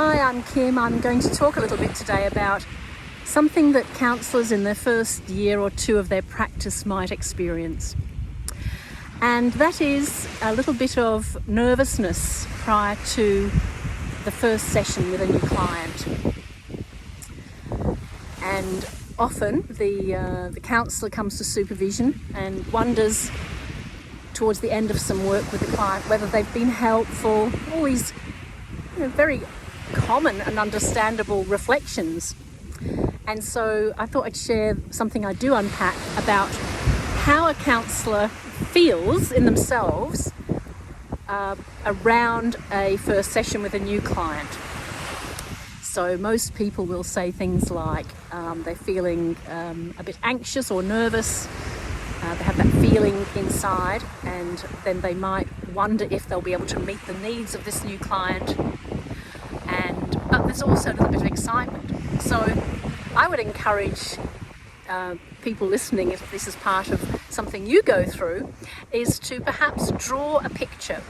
Hi, I'm Kim. I'm going to talk a little bit today about something that counsellors in the first year or two of their practice might experience. And that is a little bit of nervousness prior to the first session with a new client. And often the counsellor comes to supervision and wonders towards the end of some work with the client whether they've been helpful. All these very common and understandable reflections. And so I thought I'd share something I do unpack about how a counsellor feels in themselves around a first session with a new client. So most people will say things like they're feeling a bit anxious or nervous. They have that feeling inside, and then they might wonder if they'll be able to meet the needs of this new client. But there's also a little bit of excitement. So I would encourage people listening, if this is part of something you go through, is to perhaps draw a picture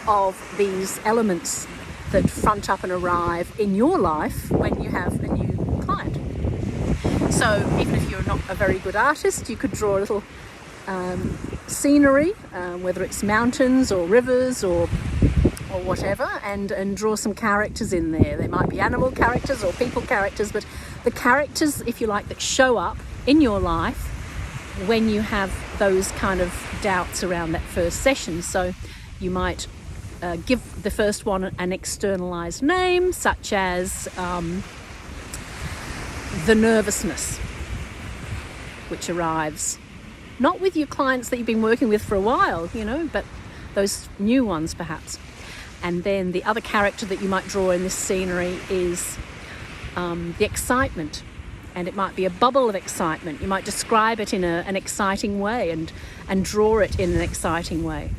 of these elements that front up and arrive in your life when you have a new client. So even if you're not a very good artist, you could draw a little scenery, whether it's mountains or rivers or whatever, and draw some characters in there. They might be animal characters or people characters, but the characters, if you like, that show up in your life when you have those kind of doubts around that first session. So you might give the first one an externalized name, such as the nervousness, which arrives not with your clients that you've been working with for a while, but those new ones perhaps. And then the other character that you might draw in this scenery is the excitement. And it might be a bubble of excitement. You might describe it in an exciting way and draw it in an exciting way.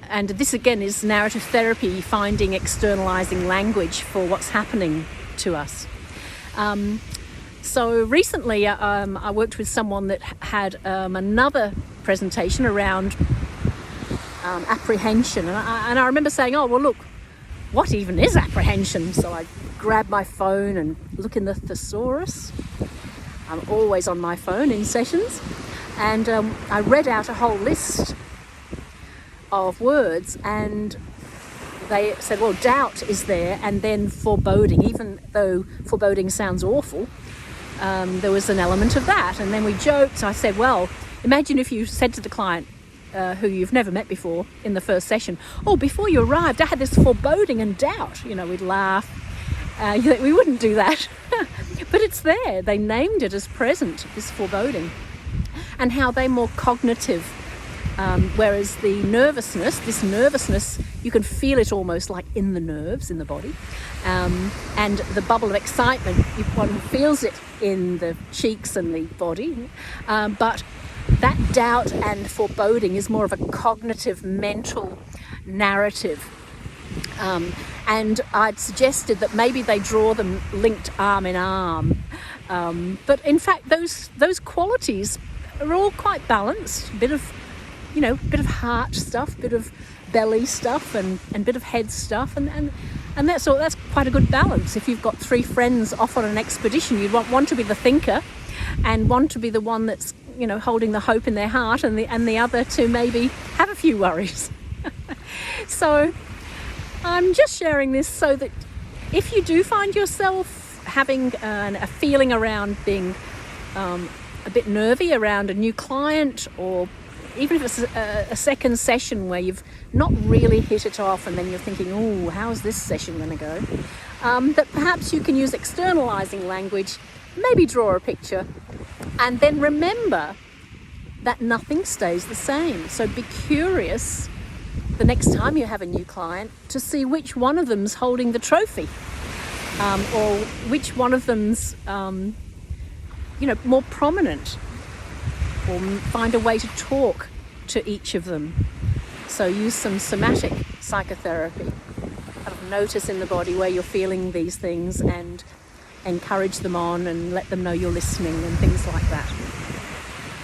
And this again is narrative therapy, finding externalizing language for what's happening to us. So recently I worked with someone that had another presentation around apprehension, and I remember saying, oh well, look, what even is apprehension? So I grab my phone and look in the thesaurus. I'm always on my phone in sessions, and I read out a whole list of words, and they said, well, doubt is there, and then foreboding. Even though foreboding sounds awful, there was an element of that. And then we joked. I said, well, imagine if you said to the client, who you've never met before, in the first session, oh, before you arrived I had this foreboding and doubt. We'd laugh. We wouldn't do that. But it's there. They named it as present, this foreboding, and how they're more cognitive, whereas this nervousness, you can feel it almost like in the nerves, in the body, and the bubble of excitement, one feels it in the cheeks and the body, but that doubt and foreboding is more of a cognitive, mental narrative. And I'd suggested that maybe they draw them linked arm in arm. But in fact, those qualities are all quite balanced. Bit of heart stuff, bit of belly stuff, and bit of head stuff, and that's all. That's quite a good balance. If you've got three friends off on an expedition, you'd want one to be the thinker, and one to be the one that's holding the hope in their heart, and the other to maybe have a few worries. So I'm just sharing this so that if you do find yourself having a feeling around being a bit nervy around a new client, or even if it's a second session where you've not really hit it off, and then you're thinking, oh, how's this session going to go? That perhaps you can use externalizing language, maybe draw a picture, and then remember that nothing stays the same. So be curious the next time you have a new client to see which one of them's holding the trophy, or which one of them's more prominent, or find a way to talk to each of them. So use some somatic psychotherapy. Notice in the body where you're feeling these things, and encourage them on, and let them know you're listening, and things like that.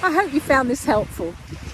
I hope you found this helpful.